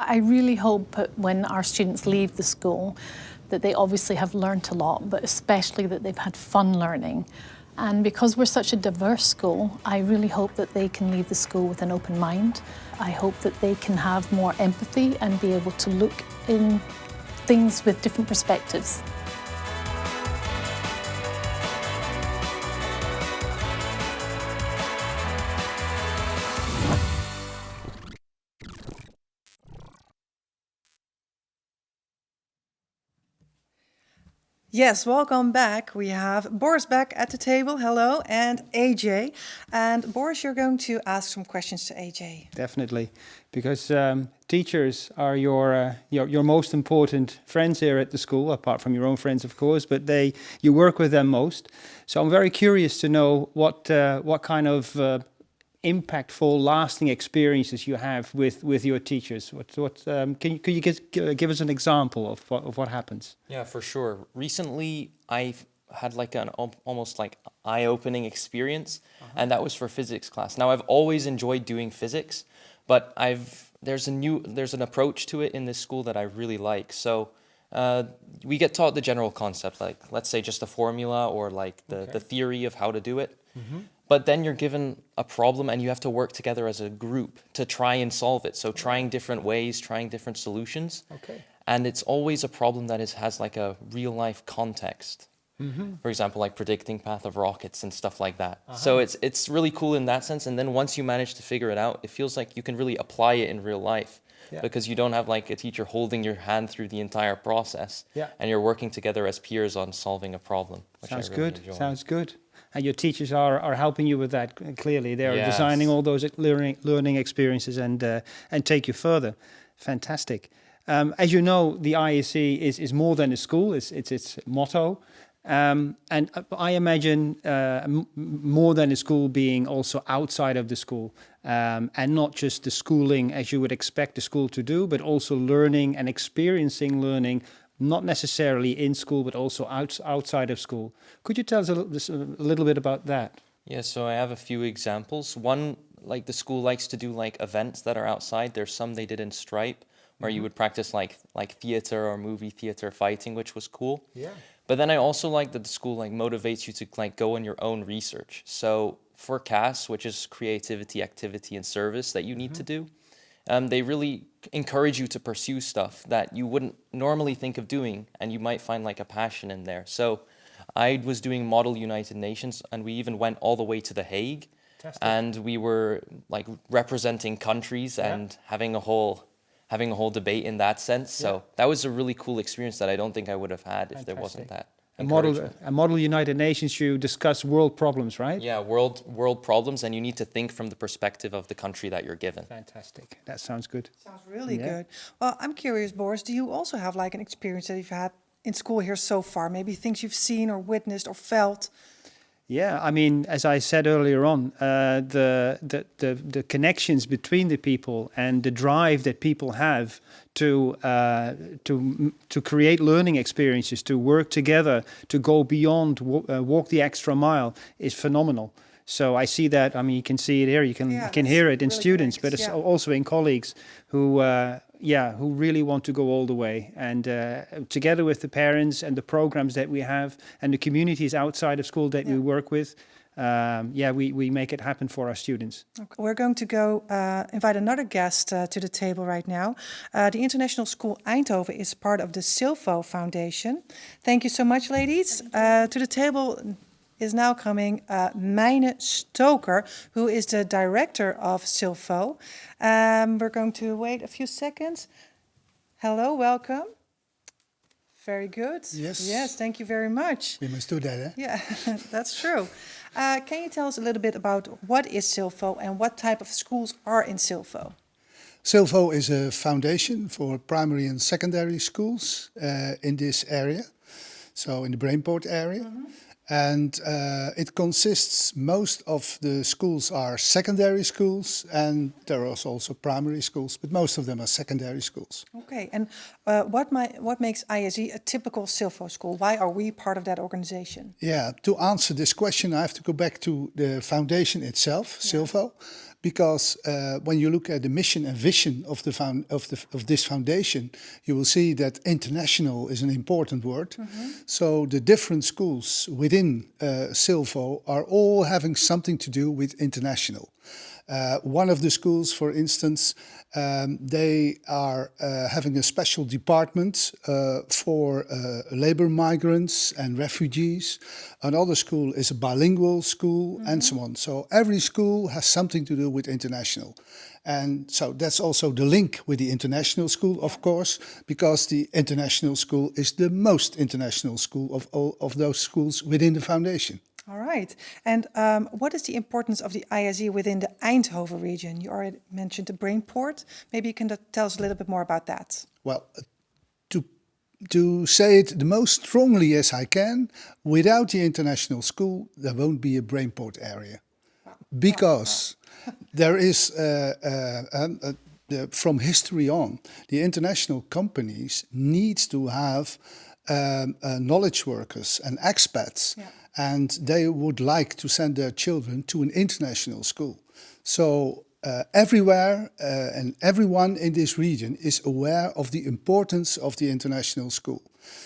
I really hope that when our students leave the school that they obviously have learnt a lot, but especially that they've had fun learning. And because we're such a diverse school, I really hope that they can leave the school with an open mind. I hope that they can have more empathy and be able to look in things with different perspectives. Yes, welcome back. We have Boris back at the table. Hello, and AJ. And Boris, you're going to ask some questions to AJ. Definitely, because teachers are your most important friends here at the school, apart from your own friends, of course. But you work with them most. So I'm very curious to know what kind of impactful, lasting experiences you have with your teachers. Could you give us an example of what happens? Yeah, for sure. Recently, I've had like an almost like eye-opening experience, and that was for physics class. Now, I've always enjoyed doing physics, but there's an approach to it in this school that I really like. So we get taught the general concept, like let's say just a formula or like the theory of how to do it. But then you're given a problem and you have to work together as a group to try and solve it. So trying different ways, trying different solutions. Okay. And it's always a problem that has like a real life context. For example, like predicting path of rockets and stuff like that. So it's really cool in that sense. And then once you manage to figure it out, it feels like you can really apply it in real life. Yeah. Because you don't have like a teacher holding your hand through the entire process. Yeah. And you're working together as peers on solving a problem. Sounds good. Sounds good. And your teachers are helping you with that, clearly. They are designing all those learning experiences and take you further. Fantastic. As you know, the ISE is more than a school. It's its motto. And I imagine more than a school being also outside of the school, and not just the schooling as you would expect a school to do, but also learning and experiencing learning, not necessarily in school, but also outside of school. Could you tell us a little bit about that? Yeah, so I have a few examples. One, like the school likes to do like events that are outside. There's some they did in Stripe, where you would practice like theater or movie theater fighting, which was cool. Yeah. But then I also like that the school like motivates you to like go on your own research. So for CAS, which is creativity, activity, and service that you need to do, they really encourage you to pursue stuff that you wouldn't normally think of doing, and you might find like a passion in there. So I was doing Model United Nations, and we even went all the way to The Hague. Fantastic. And we were like representing countries and having a whole debate in that sense. So that was a really cool experience that I don't think I would have had if there wasn't that. A Model United Nations, you discuss world problems, right? Yeah, world problems, and you need to think from the perspective of the country that you're given. Fantastic. That sounds good. Sounds really good. Well, I'm curious, Boris, do you also have like an experience that you've had in school here so far? Maybe things you've seen or witnessed or felt? Yeah, I mean, as I said earlier on, the connections between the people and the drive that people have to create learning experiences, to work together, to go beyond, walk the extra mile, is phenomenal. So I see that. I mean, you can see it here. You can hear it in really students, but it's also in colleagues who really want to go all the way. And together with the parents and the programs that we have and the communities outside of school that we work with, we make it happen for our students. Okay. We're going to go invite another guest to the table right now. The International School Eindhoven is part of the Silvo Foundation. Thank you so much, ladies. To the table is now coming Meine Stoker, who is the director of Silvo. We're going to wait a few seconds. Hello, welcome. Very good. Yes, thank you very much. We must do that, eh? Yeah, that's true. Can you tell us a little bit about what is Silvo and what type of schools are in Silvo? Silvo is a foundation for primary and secondary schools in this area, so in the Brainport area. And it consists, most of the schools are secondary schools, and there are also primary schools, but most of them are secondary schools. Okay, and what makes ISE a typical Silvo school? Why are we part of that organization? Yeah, to answer this question, I have to go back to the foundation itself, Silvo. because when you look at the mission and vision of this foundation, you will see that international is an important word. So the different schools within Silvo are all having something to do with international. One of the schools, for instance, they are having a special department for labor migrants and refugees. Another school is a bilingual school, and so on. So every school has something to do with international. And so that's also the link with the international school, of course, because the international school is the most international school of all of those schools within the foundation. All right. And what is the importance of the ISE within the Eindhoven region? You already mentioned the Brainport. Maybe you can tell us a little bit more about that. Well, to say it the most strongly as I can, without the international school, there won't be a Brainport area. Because there is, from history on, the international companies need to have knowledge workers and expats. Yeah. And they would like to send their children to an international school. So everywhere and everyone in this region is aware of the importance of the international school.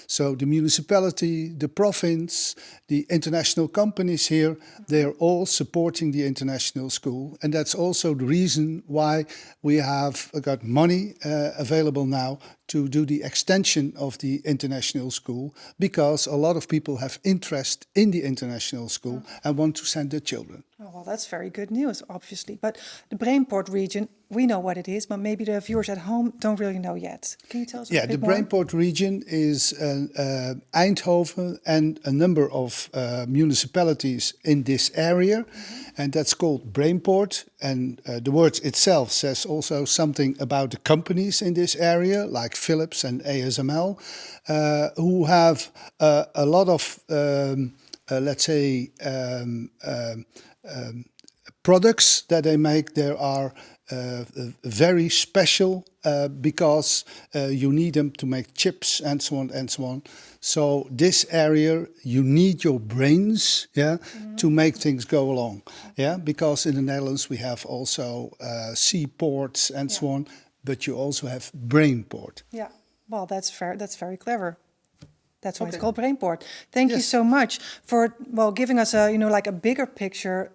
So the municipality, the province, the international companies here, they are all supporting the international school. And that's also the reason why we have got money available now to do the extension of the international school, because a lot of people have interest in the international school and want to send their children. Oh, well, that's very good news, obviously. But the Brainport region, we know what it is, but maybe the viewers at home don't really know yet. Can you tell us a bit more? Yeah, the Brainport region is Eindhoven and a number of municipalities in this area, and that's called Brainport. And the word itself says also something about the companies in this area, like Philips and ASML, who have a lot of, let's say, products that they make. There are very special because you need them to make chips and so on and so on. So this area, you need your brains, to make things go along, because in the Netherlands we have also seaports and so on, but you also have Brainport. Yeah, well, that's fair. That's very clever. That's why it's called Brainport. Thank you so much for giving us a like a bigger picture.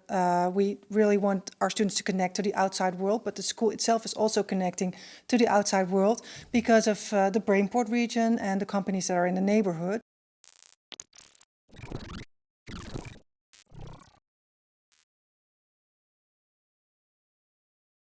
We really want our students to connect to the outside world, but the school itself is also connecting to the outside world because of the Brainport region and the companies that are in the neighborhood.